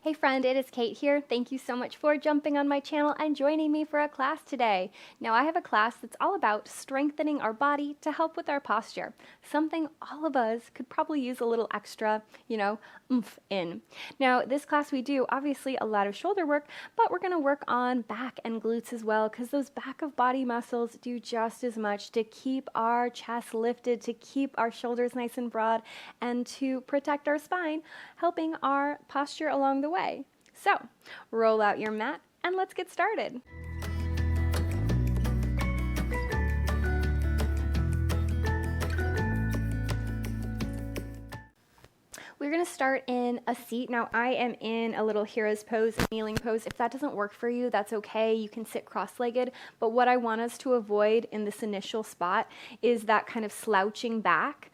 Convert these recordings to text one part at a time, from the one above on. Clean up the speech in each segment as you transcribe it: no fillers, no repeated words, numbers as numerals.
Hey friend, it is Kate here. Thank you so much for jumping on my channel and joining me for a class today. Now I have a class that's all about strengthening our body to help with our posture. Something all of us could probably use a little extra, oomph in. Now this class we do obviously a lot of shoulder work, but we're going to work on back and glutes as well because those back of body muscles do just as much to keep our chest lifted, to keep our shoulders nice and broad, and to protect our spine, helping our posture along the way. So, roll out your mat and let's get started. We're going to start in a seat. Now I am in a little hero's pose, kneeling pose. If that doesn't work for you, that's okay. You can sit cross-legged. But what I want us to avoid in this initial spot is that kind of slouching back.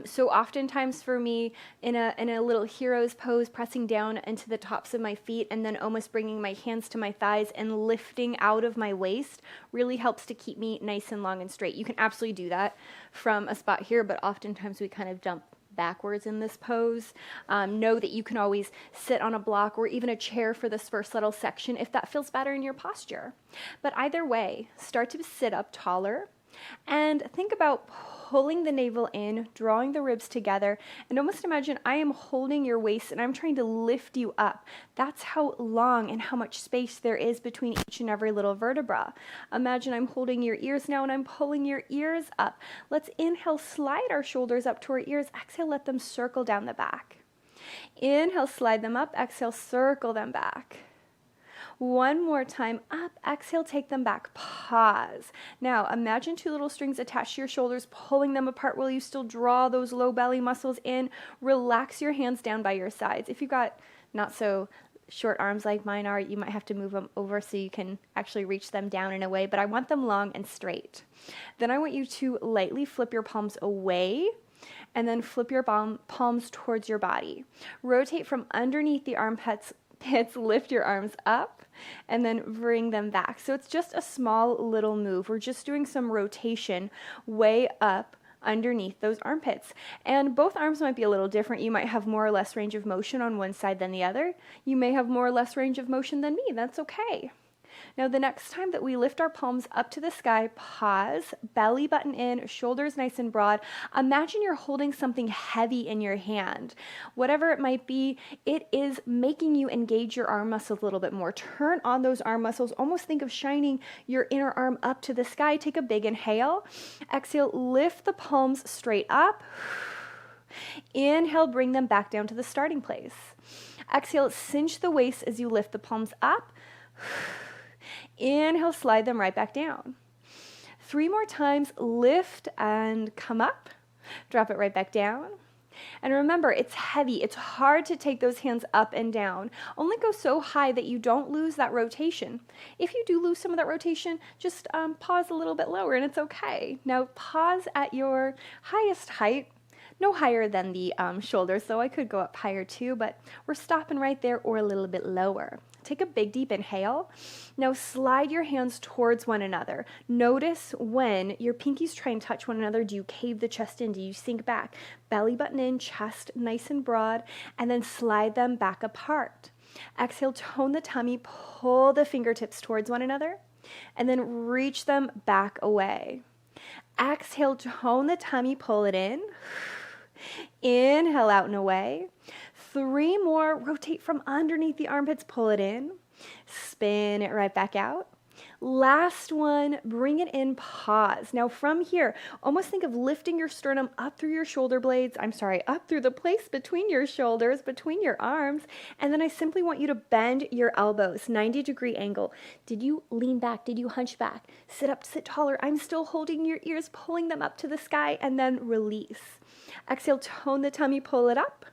So oftentimes for me, in a little hero's pose, pressing down into the tops of my feet and then almost bringing my hands to my thighs and lifting out of my waist really helps to keep me nice and long and straight. You can absolutely do that from a spot here, but oftentimes we kind of jump backwards in this pose. Know that you can always sit on a block or even a chair for this first little section if that feels better in your posture. But either way, start to sit up taller and think about pulling the navel in, drawing the ribs together, and almost imagine I am holding your waist and I'm trying to lift you up. That's how long and how much space there is between each and every little vertebra. Imagine I'm holding your ears now and I'm pulling your ears up. Let's inhale, slide our shoulders up to our ears. Exhale, let them circle down the back. Inhale, slide them up. Exhale, circle them back. One more time, up, exhale, take them back, pause. Now imagine two little strings attached to your shoulders, pulling them apart while you still draw those low belly muscles in. Relax your hands down by your sides. If you've got not so short arms like mine are, you might have to move them over so you can actually reach them down in a way, but I want them long and straight. Then I want you to lightly flip your palms away and then flip your palms towards your body. Rotate from underneath the armpits, lift your arms up and then bring them back. So it's just a small little move. We're just doing some rotation way up underneath those armpits. And both arms might be a little different. You might have more or less range of motion on one side than the other. You may have more or less range of motion than me. That's okay. Now the next time that we lift our palms up to the sky, pause, belly button in, shoulders nice and broad. Imagine you're holding something heavy in your hand. Whatever it might be, it is making you engage your arm muscles a little bit more. Turn on those arm muscles. Almost think of shining your inner arm up to the sky. Take a big inhale. Exhale, lift the palms straight up. Inhale, bring them back down to the starting place. Exhale, cinch the waist as you lift the palms up. Inhale, slide them right back down. 3 more times, lift and come up. Drop it right back down. And remember, it's heavy. It's hard to take those hands up and down. Only go so high that you don't lose that rotation. If you do lose some of that rotation, just pause a little bit lower and it's okay. Now pause at your highest height. No higher than the shoulders, so I could go up higher too, but we're stopping right there or a little bit lower. Take a big deep inhale. Now slide your hands towards one another. Notice when your pinkies try and touch one another, do you cave the chest in? Do you sink back? Belly button in, chest nice and broad, and then slide them back apart. Exhale, tone the tummy, pull the fingertips towards one another, and then reach them back away. Exhale, tone the tummy, pull it in. Inhale out and away. 3 more, rotate from underneath the armpits, pull it in. Spin it right back out. Last one, bring it in, pause. Now from here, almost think of lifting your sternum up through your shoulder blades, up through the place between your shoulders, between your arms, and then I simply want you to bend your elbows, 90-degree angle. Did you lean back? Did you hunch back? Sit up, sit taller. I'm still holding your ears, pulling them up to the sky, and then release. Exhale, tone the tummy, pull it up.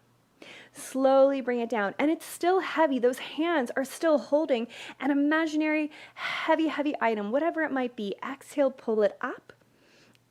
Slowly bring it down. And it's still heavy. Those hands are still holding an imaginary heavy item, whatever it might be. Exhale, pull it up.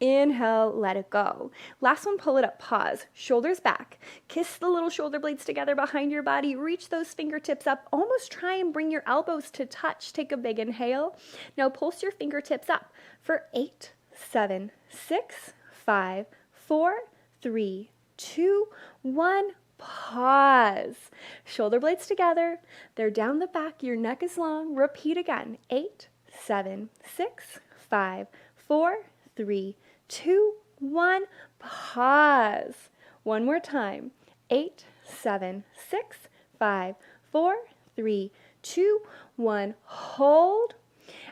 Inhale, let it go. Last one, pull it up, pause. Shoulders back. Kiss the little shoulder blades together behind your body. Reach those fingertips up. Almost try and bring your elbows to touch. Take a big inhale. Now pulse your fingertips up for 8, 7, 6, 5, 4, 3, 2, 1. pause. Shoulder blades together. They're down the back. Your neck is long. Repeat again. 8, 7, 6, 5, 4, 3, 2, 1. Pause. One more time. 8, 7, 6, 5, 4, 3, 2, 1. Hold.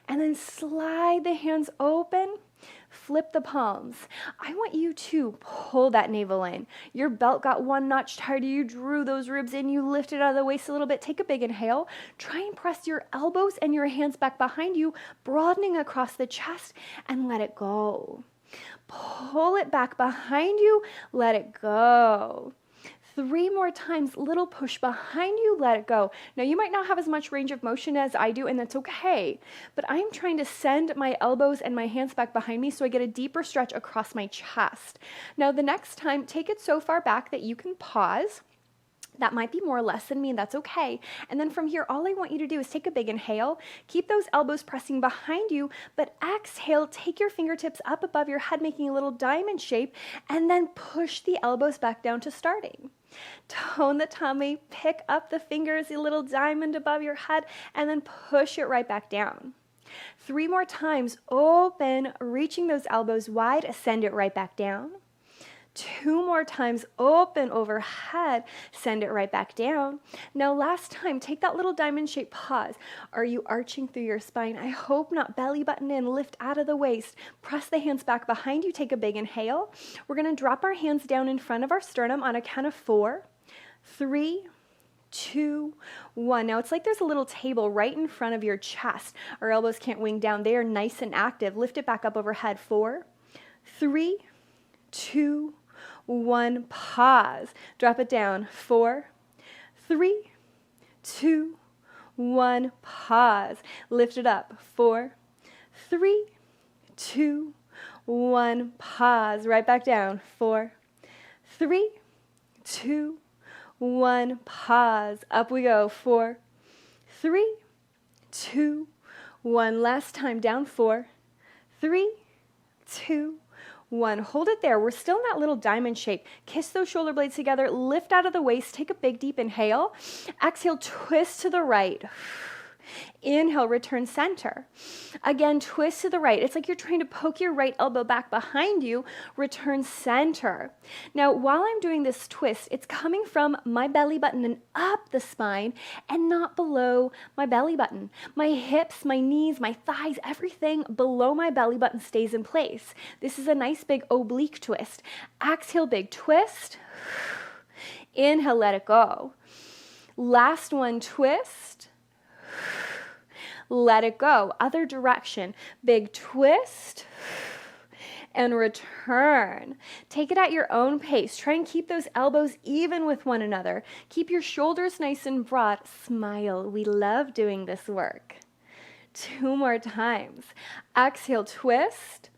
And then slide the hands open. Flip the palms. I want you to pull that navel in. Your belt got one notch tighter. You drew those ribs in. You lifted out of the waist a little bit. Take a big inhale. Try and press your elbows and your hands back behind you, broadening across the chest, and let it go. Pull it back behind you. Let it go. 3 more times, little push behind you, let it go. Now you might not have as much range of motion as I do, and that's okay, but I'm trying to send my elbows and my hands back behind me so I get a deeper stretch across my chest. Now the next time, take it so far back that you can pause. That might be more or less than me, and that's okay. And then from here, all I want you to do is take a big inhale, keep those elbows pressing behind you, but exhale, take your fingertips up above your head, making a little diamond shape, and then push the elbows back down to starting. Tone the tummy, pick up the fingers, a little diamond above your head, and then push it right back down. 3 more times, open, reaching those elbows wide, send it right back down. 2 more times, open overhead, send it right back down. Now last time, take that little diamond shape pause. Are you arching through your spine? I hope not. Belly button in, lift out of the waist. Press the hands back behind you, take a big inhale. We're gonna drop our hands down in front of our sternum on a count of 4, 3, 2, 1. Now it's like there's a little table right in front of your chest. Our elbows can't wing down. They are nice and active. Lift it back up overhead. 4, 3, 2, 1. Pause. Drop it down. 4, 3, 2, 1. Pause. Lift it up. 4, 3, 2, 1. Pause. Right back down. 4, 3, 2, 1. Pause. Up we go. 4, 3, 2, 1. Last time. Down. 4, 3, 2, 1. Hold it there. We're still in that little diamond shape. Kiss those shoulder blades together. Lift out of the waist. Take a big deep inhale. Exhale, twist to the right. Inhale, return center. Again, twist to the right. It's like you're trying to poke your right elbow back behind you. Return center. Now, while I'm doing this twist, it's coming from my belly button and up the spine and not below my belly button. My hips, my knees, my thighs, everything below my belly button stays in place. This is a nice big oblique twist. Exhale, big twist. Inhale, let it go. Last one, twist. Let it go. Other direction. Big twist and return. Take it at your own pace. Try and keep those elbows even with one another. Keep your shoulders nice and broad. Smile. We love doing this work. 2 more times. Exhale, twist.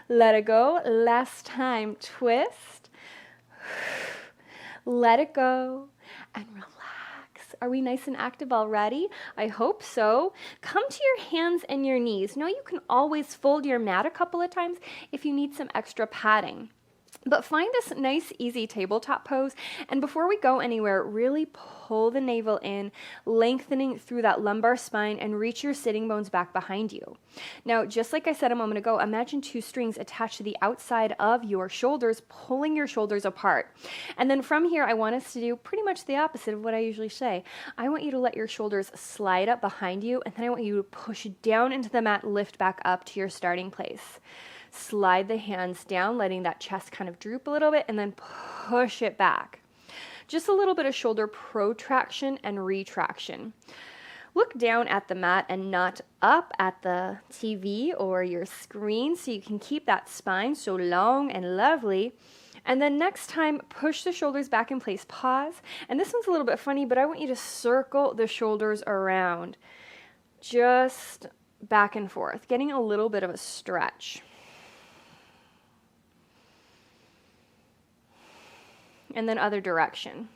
Let it go. Last time, twist. Let it go and relax. Are we nice and active already? I hope so. Come to your hands and your knees. Now you can always fold your mat a couple of times if you need some extra padding. But find this nice, easy tabletop pose. And before we go anywhere, really pull the navel in, lengthening through that lumbar spine and reach your sitting bones back behind you. Now, just like I said a moment ago, imagine 2 strings attached to the outside of your shoulders, pulling your shoulders apart. And then from here, I want us to do pretty much the opposite of what I usually say. I want you to let your shoulders slide up behind you, and then I want you to push down into the mat, lift back up to your starting place. Slide the hands down, letting that chest kind of droop a little bit, and then push it back. Just a little bit of shoulder protraction and retraction. Look down at the mat and not up at the TV or your screen so you can keep that spine so long and lovely. And then next time, push the shoulders back in place. Pause. And this one's a little bit funny, but I want you to circle the shoulders around. Just back and forth, getting a little bit of a stretch. And then other direction.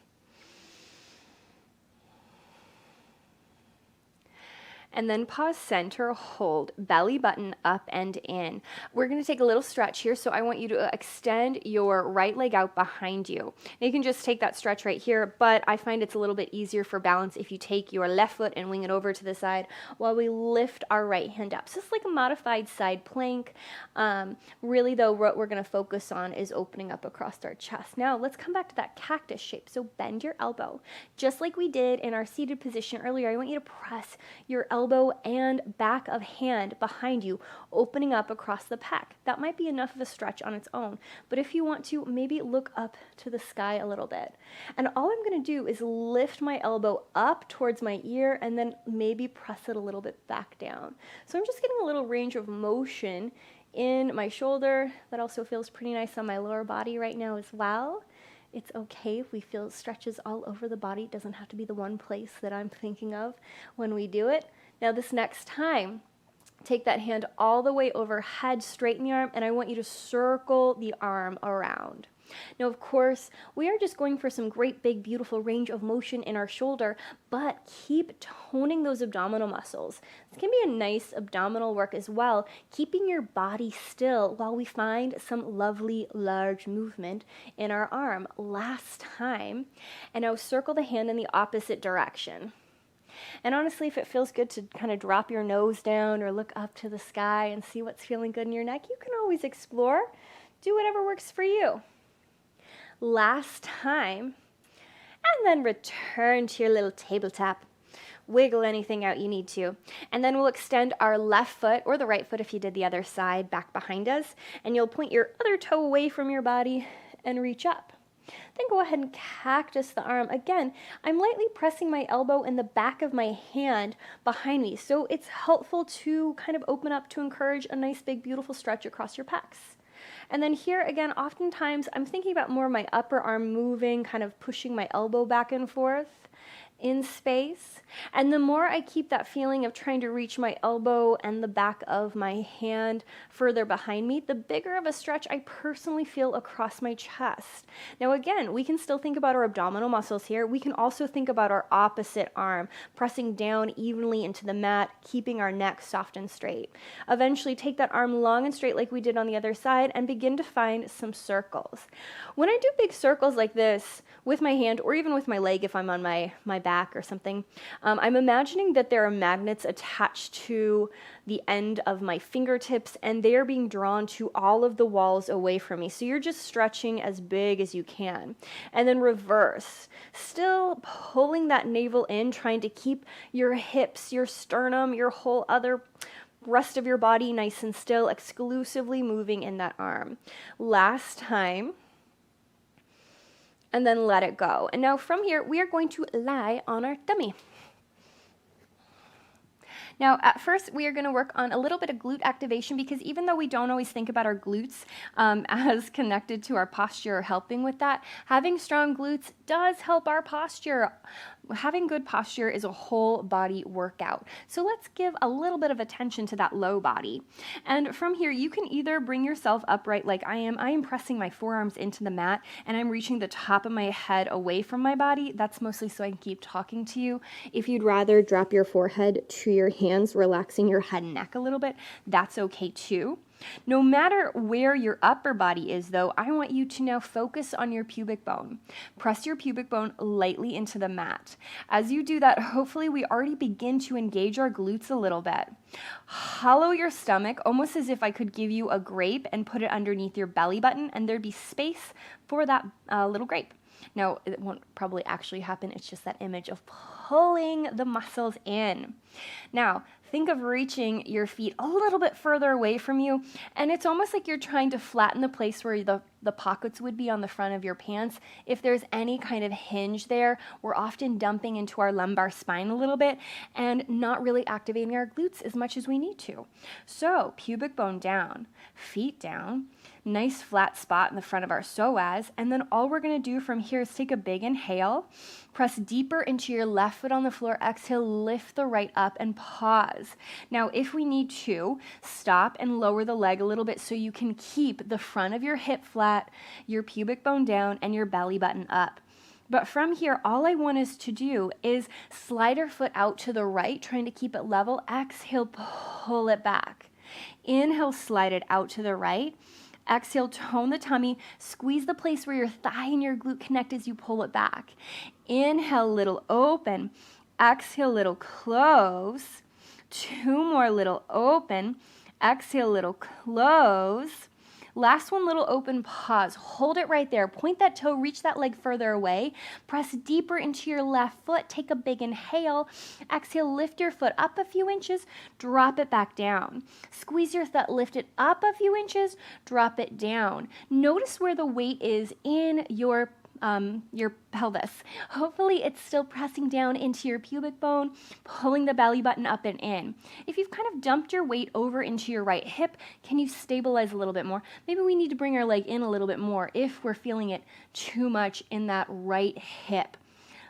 And then pause, center, hold, belly button up and in. We're going to take a little stretch here, so I want you to extend your right leg out behind you. Now you can just take that stretch right here, but I find it's a little bit easier for balance if you take your left foot and wing it over to the side while we lift our right hand up. So it's like a modified side plank. Really though, what we're going to focus on is opening up across our chest. Now let's come back to that cactus shape. So bend your elbow. Just like we did in our seated position earlier, I want you to press your elbow and back of hand behind you, opening up across the pec. That might be enough of a stretch on its own, but if you want to, maybe look up to the sky a little bit. And all I'm going to do is lift my elbow up towards my ear and then maybe press it a little bit back down. So I'm just getting a little range of motion in my shoulder. That also feels pretty nice on my lower body right now as well. It's okay if we feel stretches all over the body. It doesn't have to be the one place that I'm thinking of when we do it. Now this next time, take that hand all the way overhead, straighten the arm, and I want you to circle the arm around. Now, of course, we are just going for some great big beautiful range of motion in our shoulder, but keep toning those abdominal muscles. This can be a nice abdominal work as well, keeping your body still while we find some lovely large movement in our arm. Last time, and now circle the hand in the opposite direction. And honestly, if it feels good to kind of drop your nose down or look up to the sky and see what's feeling good in your neck, you can always explore. Do whatever works for you. Last time, and then return to your little table tap. Wiggle anything out you need to. And then we'll extend our left foot, or the right foot if you did the other side, back behind us. And you'll point your other toe away from your body and reach up. Then go ahead and cactus the arm. Again, I'm lightly pressing my elbow in the back of my hand behind me. So it's helpful to kind of open up to encourage a nice big beautiful stretch across your pecs. And then here again, oftentimes I'm thinking about more my upper arm moving, kind of pushing my elbow back and forth in space. And the more I keep that feeling of trying to reach my elbow and the back of my hand further behind me, the bigger of a stretch I personally feel across my chest. Now again, we can still think about our abdominal muscles here. We can also think about our opposite arm, pressing down evenly into the mat, keeping our neck soft and straight. Eventually take that arm long and straight like we did on the other side and begin to find some circles. When I do big circles like this with my hand or even with my leg if I'm on my back or something, I'm imagining that there are magnets attached to the end of my fingertips and they are being drawn to all of the walls away from me. So you're just stretching as big as you can. And then reverse, still pulling that navel in, trying to keep your hips, your sternum, your whole other rest of your body nice and still, exclusively moving in that arm. Last time. And then let it go. And now from here, we are going to lie on our tummy. Now, at first, we are going to work on a little bit of glute activation because even though we don't always think about our glutes as connected to our posture or helping with that, having strong glutes does help our posture. Having good posture is a whole body workout. So let's give a little bit of attention to that low body. And from here, you can either bring yourself upright like I am. I am pressing my forearms into the mat and I'm reaching the top of my head away from my body. That's mostly so I can keep talking to you. If you'd rather drop your forehead to your hands, relaxing your head and neck a little bit, that's okay too. No matter where your upper body is though, I want you to now focus on your pubic bone. Press your pubic bone lightly into the mat. As you do that, hopefully we already begin to engage our glutes a little bit. Hollow your stomach, almost as if I could give you a grape and put it underneath your belly button and there'd be space for that little grape. Now, it won't probably actually happen. It's just that image of pulling the muscles in. Now, think of reaching your feet a little bit further away from you, and it's almost like you're trying to flatten the place where the pockets would be on the front of your pants. If there's any kind of hinge there, we're often dumping into our lumbar spine a little bit and not really activating our glutes as much as we need to. So, pubic bone down, feet down, nice flat spot in the front of our psoas, and then all we're going to do from here is take a big inhale, press deeper into your left foot on the floor, exhale, lift the right up and pause. Now, if we need to, stop and lower the leg a little bit so you can keep the front of your hip flat, your pubic bone down, and your belly button up. But from here, all I want us to do is slide our foot out to the right, trying to keep it level. Exhale, pull it back. Inhale, slide it out to the right. Exhale, tone the tummy. Squeeze the place where your thigh and your glute connect as you pull it back. Inhale, little open. Exhale, little close. 2 more, little open. Exhale, little close. Last one, little open, pause. Hold it right there. Point that toe, reach that leg further away. Press deeper into your left foot. Take a big inhale. Exhale, lift your foot up a few inches. Drop it back down. Squeeze your thigh, lift it up a few inches. Drop it down. Notice where the weight is in your pelvis. Hopefully it's still pressing down into your pubic bone, pulling the belly button up and in. If you've kind of dumped your weight over into your right hip, can you stabilize a little bit more? Maybe we need to bring our leg in a little bit more if we're feeling it too much in that right hip.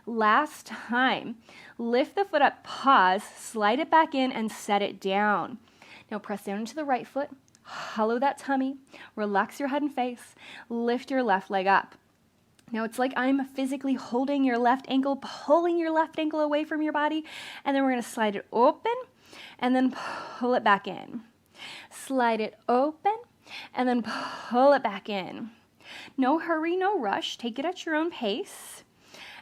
Last time, lift the foot up, pause, slide it back in and set it down. Now press down into the right foot, hollow that tummy, relax your head and face, lift your left leg up. Now it's like I'm physically holding your left ankle, pulling your left ankle away from your body, and then we're going to slide it open and then pull it back in. Slide it open and then pull it back in. No hurry, no rush. Take it at your own pace.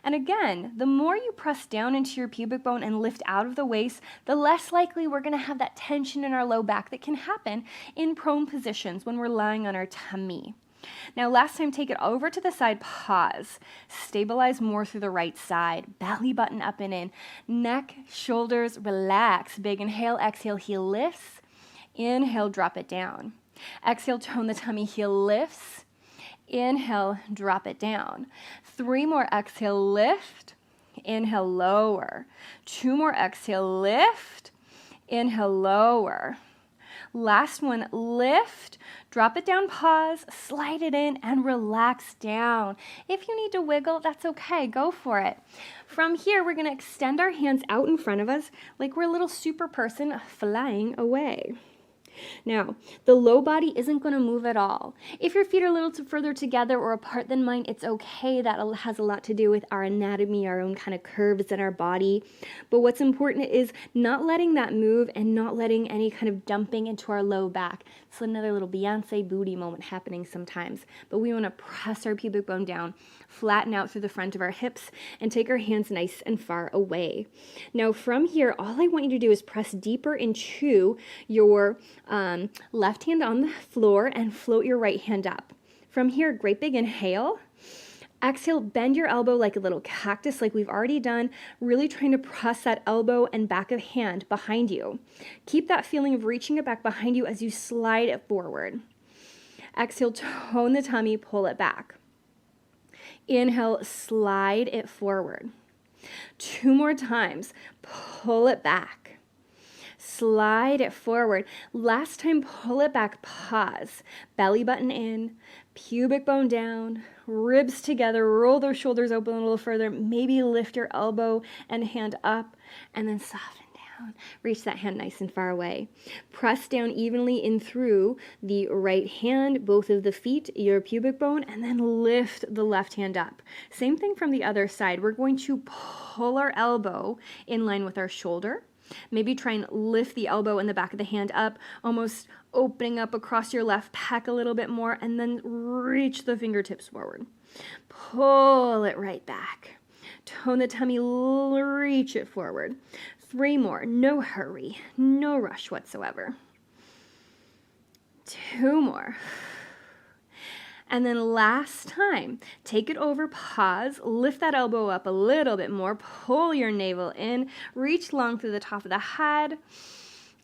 And again, the more you press down into your pubic bone and lift out of the waist, the less likely we're going to have that tension in our low back that can happen in prone positions when we're lying on our tummy. Now last time, take it over to the side, pause, stabilize more through the right side, belly button up and in, neck, shoulders, relax, big inhale, exhale, heel lifts, inhale, drop it down, exhale, tone the tummy, heel lifts, inhale, drop it down, 3 more, exhale, lift, inhale, lower, 2 more, exhale, lift, inhale, lower. Last one, lift, drop it down, pause, slide it in, and relax down. If you need to wiggle, that's okay. Go for it. From here, we're going to extend our hands out in front of us like we're a little super person flying away. Now, the low body isn't going to move at all. If your feet are a little further together or apart than mine, it's okay. That has a lot to do with our anatomy, our own kind of curves in our body. But what's important is not letting that move and not letting any kind of dumping into our low back. So another little Beyonce booty moment happening sometimes. But we want to press our pubic bone down, flatten out through the front of our hips, and take our hands nice and far away. Now from here, all I want you to do is press deeper into your left hand on the floor and float your right hand up. From here, great big inhale. Exhale, bend your elbow like a little cactus like we've already done, really trying to press that elbow and back of hand behind you. Keep that feeling of reaching it back behind you as you slide it forward. Exhale, tone the tummy, pull it back. Inhale, slide it forward. 2 more times, pull it back. Slide it forward. Last time, pull it back, pause. Belly button in, pubic bone down, ribs together, roll those shoulders open a little further, maybe lift your elbow and hand up, and then soften down. Reach that hand nice and far away. Press down evenly in through the right hand, both of the feet, your pubic bone, and then lift the left hand up. Same thing from the other side. We're going to pull our elbow in line with our shoulder. Maybe try and lift the elbow and the back of the hand up, almost opening up across your left pec a little bit more, and then reach the fingertips forward. Pull it right back. Tone the tummy, reach it forward. 3 more, no hurry, no rush whatsoever. 2 more. And then last time, take it over, pause, lift that elbow up a little bit more, pull your navel in, reach long through the top of the head,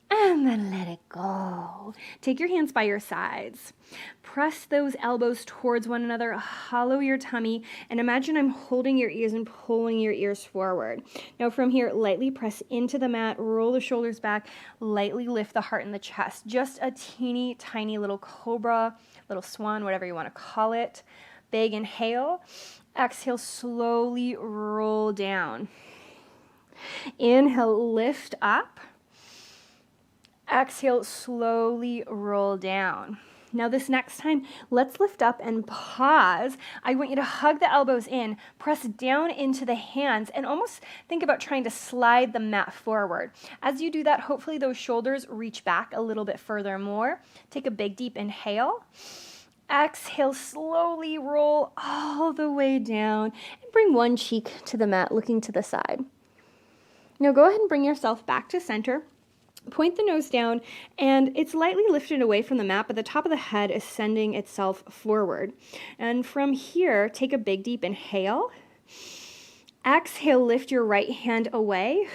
and then let it go. Take your hands by your sides. Press those elbows towards one another, hollow your tummy, and imagine I'm holding your ears and pulling your ears forward. Now from here, lightly press into the mat, roll the shoulders back, lightly lift the heart and the chest. Just a teeny tiny little cobra, little swan, whatever you want to call it. Big inhale. Exhale, slowly roll down. Inhale, lift up. Exhale, slowly roll down. Now this next time, let's lift up and pause. I want you to hug the elbows in, press down into the hands, and almost think about trying to slide the mat forward. As you do that, hopefully those shoulders reach back a little bit further more. Take a big deep inhale. Exhale, slowly roll all the way down and bring one cheek to the mat, looking to the side. Now go ahead and bring yourself back to center. Point the nose down, and it's lightly lifted away from the mat, but the top of the head is sending itself forward. And from here, take a big deep inhale. Exhale, lift your right hand away.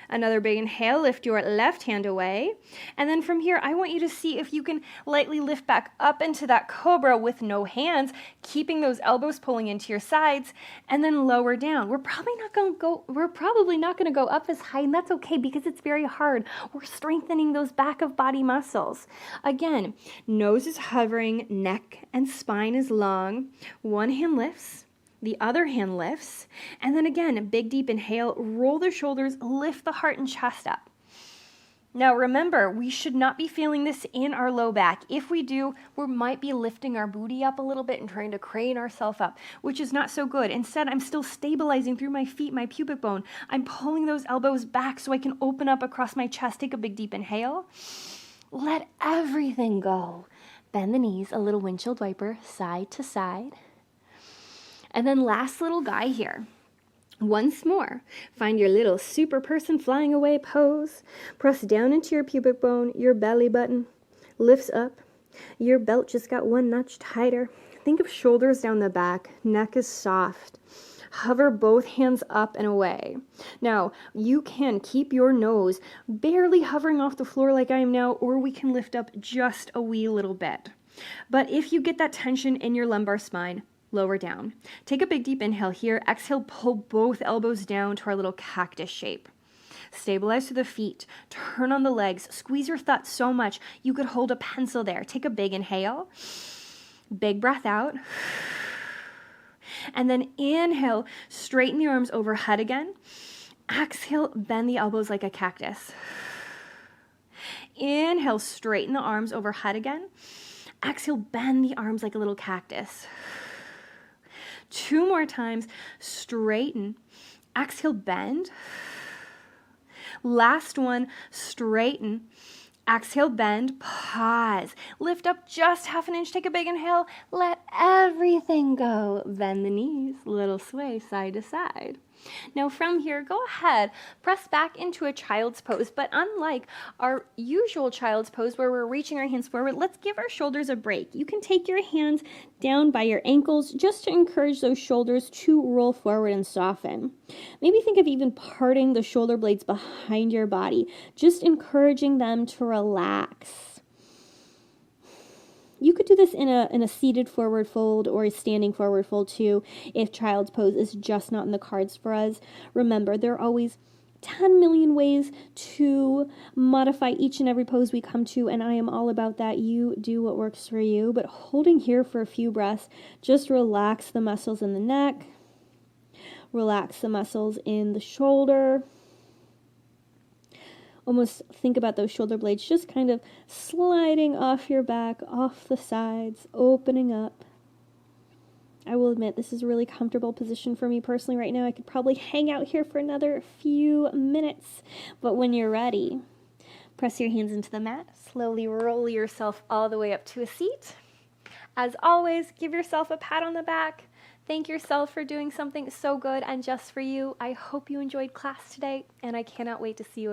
Another big inhale, lift your left hand away. And then from here, I want you to see if you can lightly lift back up into that cobra with no hands, keeping those elbows pulling into your sides, and then lower down. We're probably not going to go up as high, and that's okay because it's very hard. We're strengthening those back of body muscles. Again, nose is hovering, neck and spine is long. One hand lifts. The other hand lifts, and then again, a big deep inhale, roll the shoulders, lift the heart and chest up. Now remember, we should not be feeling this in our low back. If we do, we might be lifting our booty up a little bit and trying to crane ourselves up, which is not so good. Instead, I'm still stabilizing through my feet, my pubic bone. I'm pulling those elbows back so I can open up across my chest. Take a big deep inhale. Let everything go. Bend the knees, a little windshield wiper, side to side. And then last little guy here. Once more, find your little super person flying away pose. Press down into your pubic bone, your belly button lifts up. Your belt just got one notch tighter. Think of shoulders down the back, neck is soft. Hover both hands up and away. Now, you can keep your nose barely hovering off the floor like I am now, or we can lift up just a wee little bit. But if you get that tension in your lumbar spine, lower down. Take a big deep inhale here. Exhale, pull both elbows down to our little cactus shape. Stabilize to the feet. Turn on the legs. Squeeze your thoughts so much you could hold a pencil there. Take a big inhale. Big breath out. And then inhale, straighten the arms overhead again. Exhale, bend the elbows like a cactus. Inhale, straighten the arms overhead again. Exhale, bend the arms like a little cactus. 2 more times, straighten. Exhale, bend. Last one, straighten. Exhale, bend, pause. Lift up just half an inch, take a big inhale. Let everything go. Bend the knees, little sway side to side. Now from here, go ahead, press back into a child's pose, but unlike our usual child's pose where we're reaching our hands forward, let's give our shoulders a break. You can take your hands down by your ankles just to encourage those shoulders to roll forward and soften. Maybe think of even parting the shoulder blades behind your body, just encouraging them to relax. You could do this in a seated forward fold or a standing forward fold too, if child's pose is just not in the cards for us. Remember, there are always 10 million ways to modify each and every pose we come to, and I am all about that. You do what works for you, but holding here for a few breaths, just relax the muscles in the neck, relax the muscles in the shoulder. Almost think about those shoulder blades just kind of sliding off your back, off the sides, opening up. I will admit this is a really comfortable position for me personally right now. I could probably hang out here for another few minutes. But when you're ready, press your hands into the mat. Slowly roll yourself all the way up to a seat. As always, give yourself a pat on the back. Thank yourself for doing something so good and just for you. I hope you enjoyed class today, and I cannot wait to see you.